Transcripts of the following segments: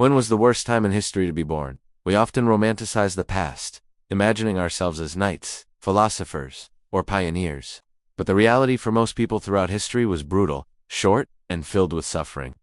When was the worst time in history to be born? We often romanticize the past, imagining ourselves as knights, philosophers, or pioneers. But the reality for most people throughout history was brutal, short, and filled with suffering.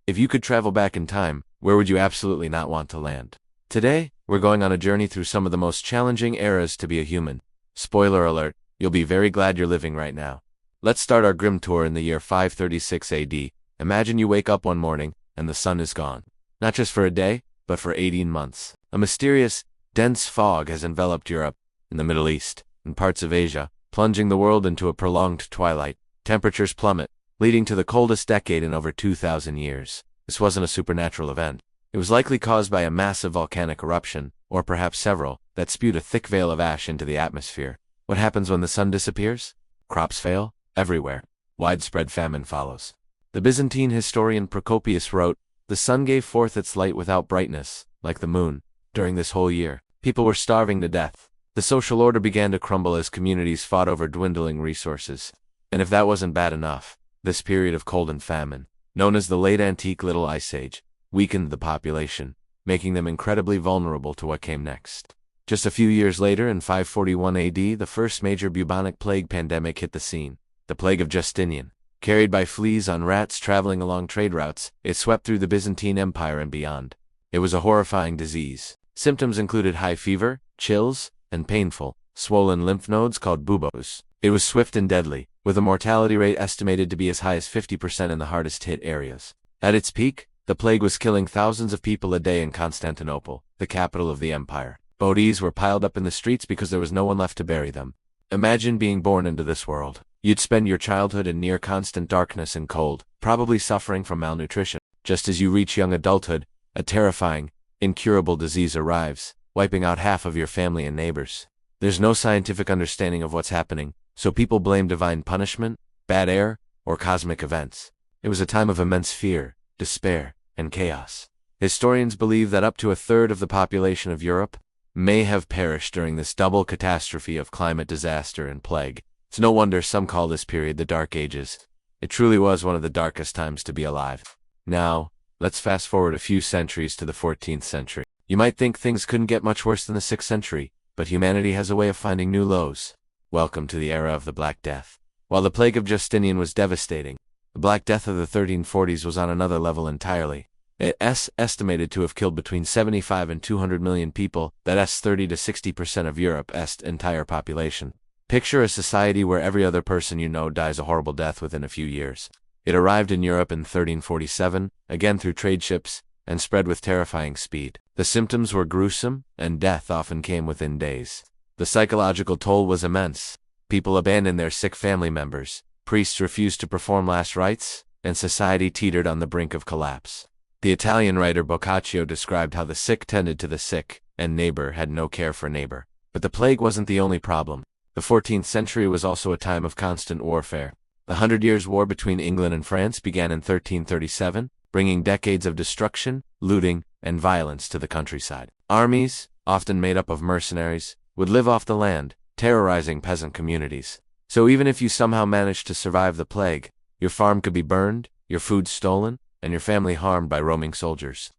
If you could travel back in time, where would you absolutely not want to land? Today, we're going on a journey through some of the most challenging eras to be a human. Spoiler alert, you'll be very glad you're living right now. Let's start our grim tour in the year 536 AD. Imagine you wake up one morning, and the sun is gone. Not just for a day, but for 18 months. A mysterious, dense fog has enveloped Europe, in the Middle East, and parts of Asia, plunging the world into a prolonged twilight. Temperatures plummet, leading to the coldest decade in over 2,000 years. This wasn't a supernatural event. It was likely caused by a massive volcanic eruption, or perhaps several, that spewed a thick veil of ash into the atmosphere. What happens when the sun disappears? Crops fail, everywhere. Widespread famine follows. The Byzantine historian Procopius wrote, "The sun gave forth its light without brightness, like the moon. During this whole year, people were starving to death. The social order began to crumble as communities fought over dwindling resources. And if that wasn't bad enough, this period of cold and famine, known as the Late Antique Little Ice Age, weakened the population, making them incredibly vulnerable to what came next." Just a few years later, in 541 AD, the first major bubonic plague pandemic hit the scene. The Plague of Justinian. Carried by fleas on rats traveling along trade routes, it swept through the Byzantine Empire and beyond. It was a horrifying disease. Symptoms included high fever, chills, and painful, swollen lymph nodes called buboes. It was swift and deadly, with a mortality rate estimated to be as high as 50% in the hardest-hit areas. At its peak, the plague was killing thousands of people a day in Constantinople, the capital of the empire. Bodies were piled up in the streets because there was no one left to bury them. Imagine being born into this world. You'd spend your childhood in near constant darkness and cold, probably suffering from malnutrition. Just as you reach young adulthood, a terrifying, incurable disease arrives, wiping out half of your family and neighbors. There's no scientific understanding of what's happening, so people blame divine punishment, bad air, or cosmic events. It was a time of immense fear, despair, and chaos. Historians believe that up to a third of the population of Europe may have perished during this double catastrophe of climate disaster and plague. It's no wonder some call this period the Dark Ages. It truly was one of the darkest times to be alive. Now, let's fast forward a few centuries to the 14th century. You might think things couldn't get much worse than the 6th century, but humanity has a way of finding new lows. Welcome to the era of the Black Death. While the Plague of Justinian was devastating, the Black Death of the 1340s was on another level entirely. It's estimated to have killed between 75 and 200 million people, that's 30 to 60% of Europe's entire population. Picture a society where every other person you know dies a horrible death within a few years. It arrived in Europe in 1347, again through trade ships, and spread with terrifying speed. The symptoms were gruesome, and death often came within days. The psychological toll was immense. People abandoned their sick family members, priests refused to perform last rites, and society teetered on the brink of collapse. The Italian writer Boccaccio described how the sick tended to the sick, and neighbor had no care for neighbor. But the plague wasn't the only problem. The 14th century was also a time of constant warfare. The 100 Years' War between England and France began in 1337, bringing decades of destruction, looting, and violence to the countryside. Armies, often made up of mercenaries, would live off the land, terrorizing peasant communities. So even if you somehow managed to survive the plague, your farm could be burned, your food stolen, and your family harmed by roaming soldiers.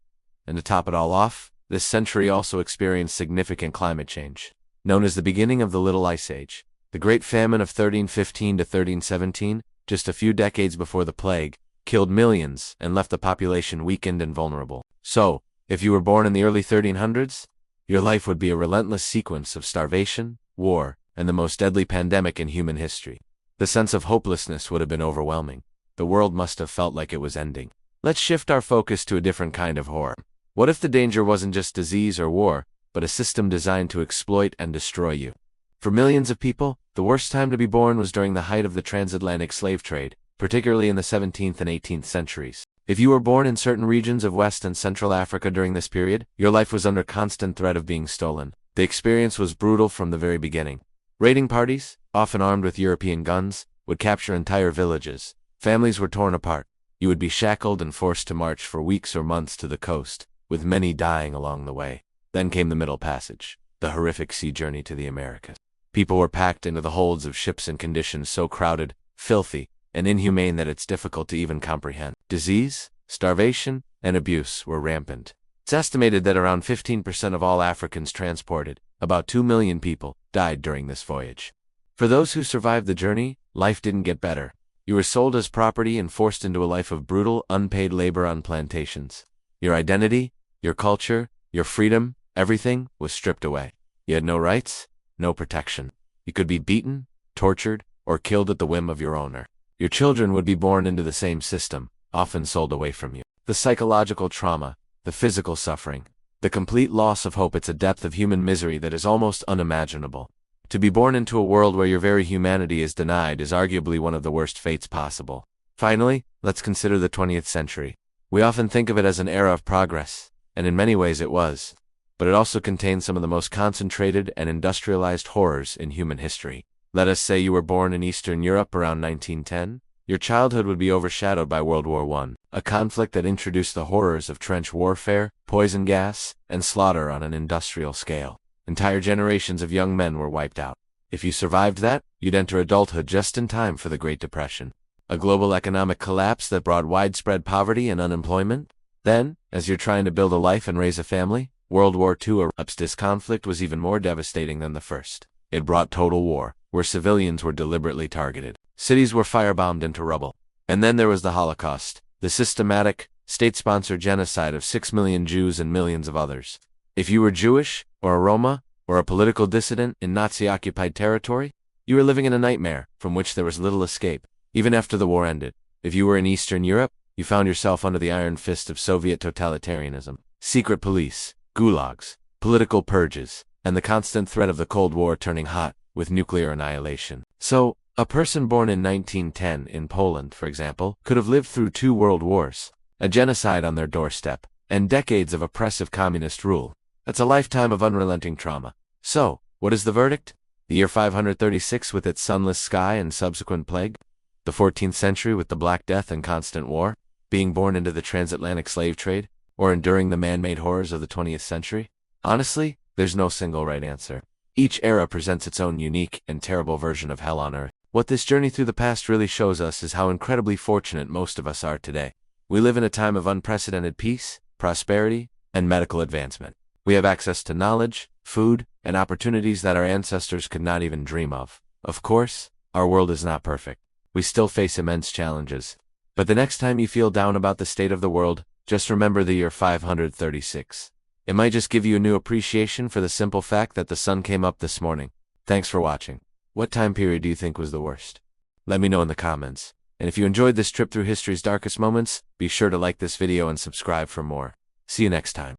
And to top it all off, this century also experienced significant climate change. Known as the beginning of the Little Ice Age, the Great Famine of 1315 to 1317, just a few decades before the plague, killed millions and left the population weakened and vulnerable. So, if you were born in the early 1300s, your life would be a relentless sequence of starvation, war, and the most deadly pandemic in human history. The sense of hopelessness would have been overwhelming. The world must have felt like it was ending. Let's shift our focus to a different kind of horror. What if the danger wasn't just disease or war, but a system designed to exploit and destroy you? For millions of people, the worst time to be born was during the height of the transatlantic slave trade, particularly in the 17th and 18th centuries. If you were born in certain regions of West and Central Africa during this period, your life was under constant threat of being stolen. The experience was brutal from the very beginning. Raiding parties, often armed with European guns, would capture entire villages. Families were torn apart. You would be shackled and forced to march for weeks or months to the coast, with many dying along the way. Then came the Middle Passage, the horrific sea journey to the Americas. People were packed into the holds of ships in conditions so crowded, filthy, and inhumane that it's difficult to even comprehend. Disease, starvation, and abuse were rampant. It's estimated that around 15% of all Africans transported, about 2 million people, died during this voyage. For those who survived the journey, life didn't get better. You were sold as property and forced into a life of brutal, unpaid labor on plantations. Your identity, your culture, your freedom, everything was stripped away. You had no rights, no protection. You could be beaten, tortured, or killed at the whim of your owner. Your children would be born into the same system, often sold away from you. The psychological trauma, the physical suffering, the complete loss of hope, it's a depth of human misery that is almost unimaginable. To be born into a world where your very humanity is denied is arguably one of the worst fates possible. Finally, let's consider the 20th century. We often think of it as an era of progress, and in many ways it was, but it also contained some of the most concentrated and industrialized horrors in human history. Let us say you were born in Eastern Europe around 1910. Your childhood would be overshadowed by World War I, a conflict that introduced the horrors of trench warfare, poison gas, and slaughter on an industrial scale. Entire generations of young men were wiped out. If you survived that, you'd enter adulthood just in time for the Great Depression, a global economic collapse that brought widespread poverty and unemployment. Then, as you're trying to build a life and raise a family, World War II erupts. This conflict was even more devastating than the first. It brought total war, where civilians were deliberately targeted. Cities were firebombed into rubble. And then there was the Holocaust, the systematic, state-sponsored genocide of 6 million Jews and millions of others. If you were Jewish, or a Roma, or a political dissident in Nazi-occupied territory, you were living in a nightmare from which there was little escape, even after the war ended. If you were in Eastern Europe, you found yourself under the iron fist of Soviet totalitarianism, secret police, gulags, political purges, and the constant threat of the Cold War turning hot with nuclear annihilation. So, a person born in 1910 in Poland, for example, could have lived through 2 world wars, a genocide on their doorstep, and decades of oppressive communist rule. That's a lifetime of unrelenting trauma. So, what is the verdict? The year 536 with its sunless sky and subsequent plague? The 14th century with the Black Death and constant war? Being born into the transatlantic slave trade? Or enduring the man-made horrors of the 20th century? Honestly, there's no single right answer. Each era presents its own unique and terrible version of hell on earth. What this journey through the past really shows us is how incredibly fortunate most of us are today. We live in a time of unprecedented peace, prosperity, and medical advancement. We have access to knowledge, food, and opportunities that our ancestors could not even dream of. Of course, our world is not perfect. We still face immense challenges. But the next time you feel down about the state of the world, just remember the year 536. It might just give you a new appreciation for the simple fact that the sun came up this morning. Thanks for watching. What time period do you think was the worst? Let me know in the comments. And if you enjoyed this trip through history's darkest moments, be sure to like this video and subscribe for more. See you next time.